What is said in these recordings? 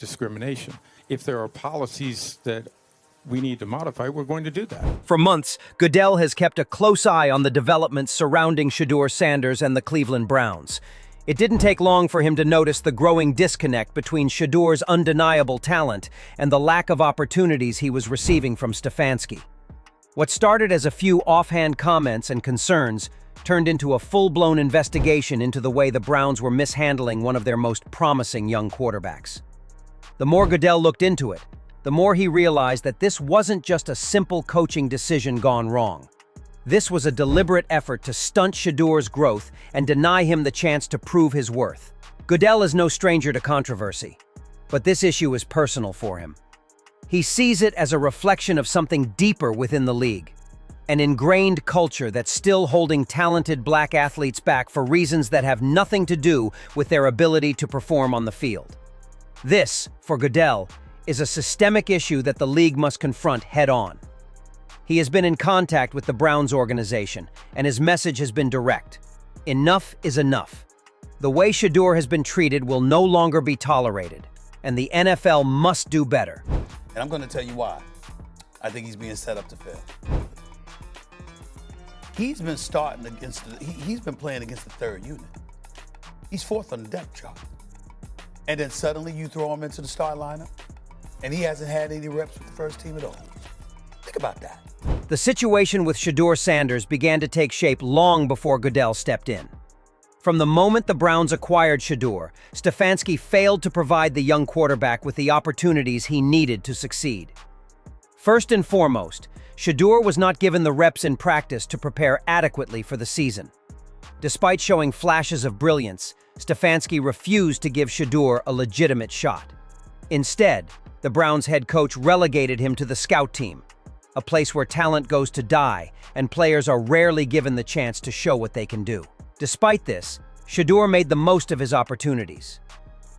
discrimination. If there are policies that we need to modify, we're going to do that. For months, Goodell has kept a close eye on the developments surrounding Shedeur Sanders and the Cleveland Browns. It didn't take long for him to notice the growing disconnect between Shedeur's undeniable talent and the lack of opportunities he was receiving from Stefanski. What started as a few offhand comments and concerns turned into a full-blown investigation into the way the Browns were mishandling one of their most promising young quarterbacks. The more Goodell looked into it, the more he realized that this wasn't just a simple coaching decision gone wrong. This was a deliberate effort to stunt Shedeur's growth and deny him the chance to prove his worth. Goodell is no stranger to controversy, but this issue is personal for him. He sees it as a reflection of something deeper within the league, an ingrained culture that's still holding talented black athletes back for reasons that have nothing to do with their ability to perform on the field. This, for Goodell, is a systemic issue that the league must confront head-on. He has been in contact with the Browns organization, and his message has been direct. Enough is enough. The way Shedeur has been treated will no longer be tolerated, and the NFL must do better. And I'm going to tell you why. I think he's being set up to fail. He's been starting against he's been playing against the third unit. He's fourth on the depth chart. And then suddenly you throw him into the start lineup, and he hasn't had any reps with the first team at all. Think about that. The situation with Shedeur Sanders began to take shape long before Goodell stepped in. From the moment the Browns acquired Shedeur, Stefanski failed to provide the young quarterback with the opportunities he needed to succeed. First and foremost, Shedeur was not given the reps in practice to prepare adequately for the season. Despite showing flashes of brilliance, Stefanski refused to give Shedeur a legitimate shot. Instead, the Browns head coach relegated him to the scout team, a place where talent goes to die and players are rarely given the chance to show what they can do. Despite this, Shedeur made the most of his opportunities.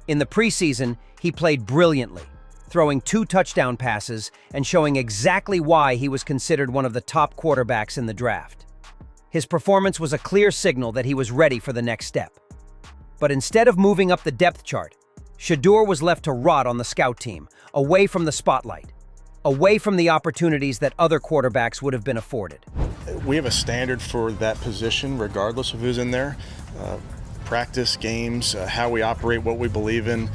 In the preseason, he played brilliantly, throwing 2 touchdown passes and showing exactly why he was considered one of the top quarterbacks in the draft. His performance was a clear signal that he was ready for the next step. But instead of moving up the depth chart, Shedeur was left to rot on the scout team, away from the spotlight, away from the opportunities that other quarterbacks would have been afforded. We have a standard for that position, regardless of who's in there. Practice, games, how we operate, what we believe in.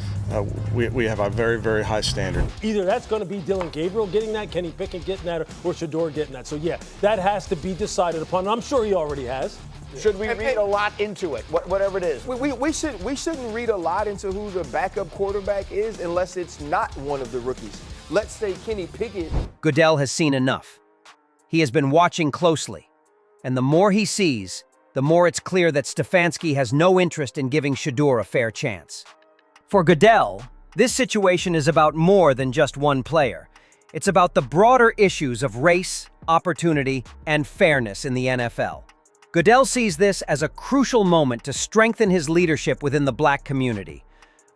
We have a very, very high standard. Either that's going to be Dylan Gabriel getting that, Kenny Pickett getting that, or Shedeur getting that. So yeah, that has to be decided upon. And I'm sure he already has. Should we read a lot into it, whatever it is? We shouldn't read a lot into who the backup quarterback is unless it's not one of the rookies. Let's say Kenny Pickett. Goodell has seen enough. He has been watching closely, and the more he sees, the more it's clear that Stefanski has no interest in giving Shedeur a fair chance. For Goodell, this situation is about more than just one player. It's about the broader issues of race, opportunity, and fairness in the NFL. Goodell sees this as a crucial moment to strengthen his leadership within the black community,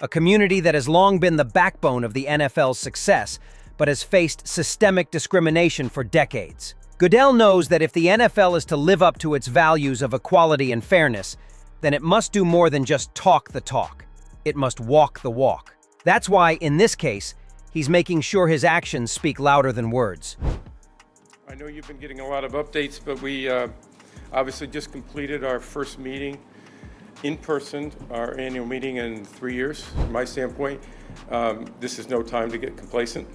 a community that has long been the backbone of the NFL's success, but has faced systemic discrimination for decades. Goodell knows that if the NFL is to live up to its values of equality and fairness, then it must do more than just talk the talk. It must walk the walk. That's why, in this case, he's making sure his actions speak louder than words. I know you've been getting a lot of updates, but we obviously just completed our first meeting in person, our annual meeting in 3 years. From my standpoint, this is no time to get complacent.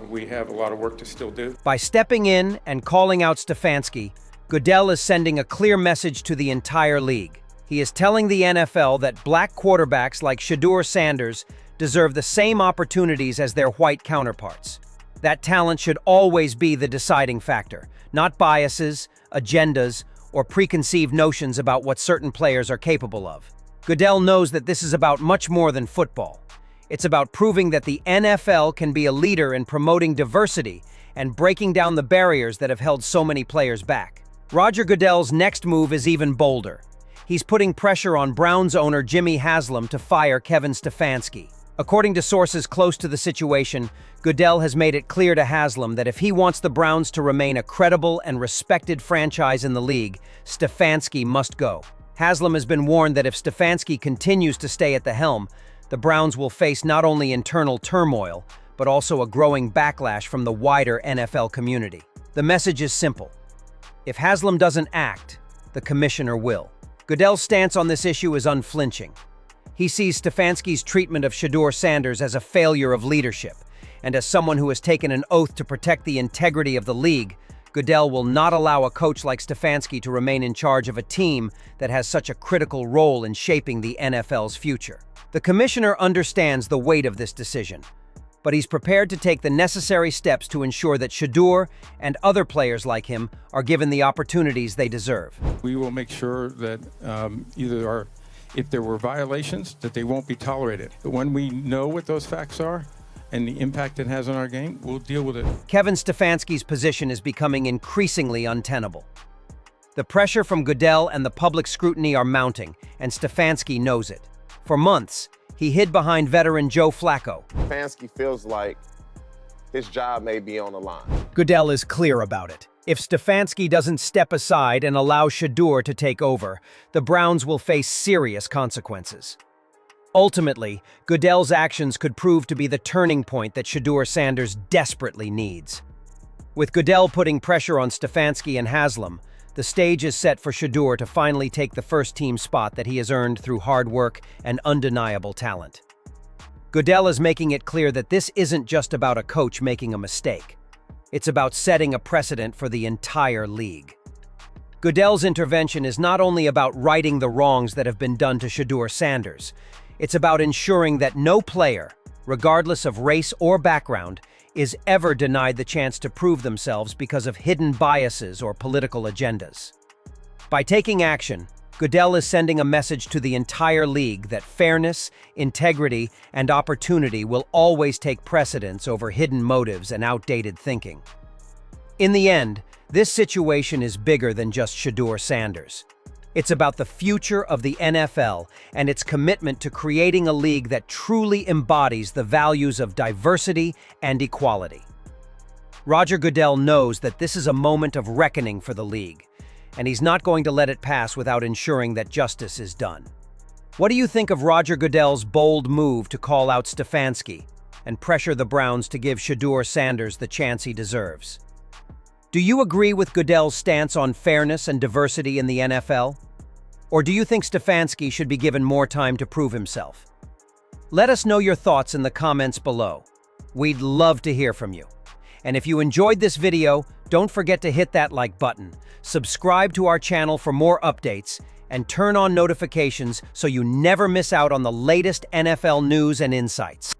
We have a lot of work to still do. By stepping in and calling out Stefanski, Goodell is sending a clear message to the entire league. He is telling the NFL that black quarterbacks like Shedeur Sanders deserve the same opportunities as their white counterparts. That talent should always be the deciding factor, not biases, agendas, or preconceived notions about what certain players are capable of. Goodell knows that this is about much more than football. It's about proving that the NFL can be a leader in promoting diversity and breaking down the barriers that have held so many players back. Roger Goodell's next move is even bolder. He's putting pressure on Browns owner Jimmy Haslam to fire Kevin Stefanski. According to sources close to the situation, Goodell has made it clear to Haslam that if he wants the Browns to remain a credible and respected franchise in the league, Stefanski must go. Haslam has been warned that if Stefanski continues to stay at the helm, the Browns will face not only internal turmoil, but also a growing backlash from the wider NFL community. The message is simple. If Haslam doesn't act, the commissioner will. Goodell's stance on this issue is unflinching. He sees Stefanski's treatment of Shedeur Sanders as a failure of leadership, and as someone who has taken an oath to protect the integrity of the league, Goodell will not allow a coach like Stefanski to remain in charge of a team that has such a critical role in shaping the NFL's future. The commissioner understands the weight of this decision, but he's prepared to take the necessary steps to ensure that Shedeur and other players like him are given the opportunities they deserve. We will make sure that if there were violations, that they won't be tolerated. But when we know what those facts are and the impact it has on our game, we'll deal with it. Kevin Stefanski's position is becoming increasingly untenable. The pressure from Goodell and the public scrutiny are mounting, and Stefanski knows it. For months, he hid behind veteran Joe Flacco. Stefanski feels like his job may be on the line. Goodell is clear about it. If Stefanski doesn't step aside and allow Shedeur to take over, the Browns will face serious consequences. Ultimately, Goodell's actions could prove to be the turning point that Shedeur Sanders desperately needs. With Goodell putting pressure on Stefanski and Haslam, the stage is set for Shedeur to finally take the first-team spot that he has earned through hard work and undeniable talent. Goodell is making it clear that this isn't just about a coach making a mistake. It's about setting a precedent for the entire league. Goodell's intervention is not only about righting the wrongs that have been done to Shedeur Sanders, it's about ensuring that no player, regardless of race or background, is ever denied the chance to prove themselves because of hidden biases or political agendas. By taking action, Goodell is sending a message to the entire league that fairness, integrity, and opportunity will always take precedence over hidden motives and outdated thinking. In the end, this situation is bigger than just Shedeur Sanders. It's about the future of the NFL and its commitment to creating a league that truly embodies the values of diversity and equality. Roger Goodell knows that this is a moment of reckoning for the league, and he's not going to let it pass without ensuring that justice is done. What do you think of Roger Goodell's bold move to call out Stefanski and pressure the Browns to give Shedeur Sanders the chance he deserves? Do you agree with Goodell's stance on fairness and diversity in the NFL? Or do you think Stefanski should be given more time to prove himself? Let us know your thoughts in the comments below. We'd love to hear from you. And if you enjoyed this video, don't forget to hit that like button, subscribe to our channel for more updates, and turn on notifications so you never miss out on the latest NFL news and insights.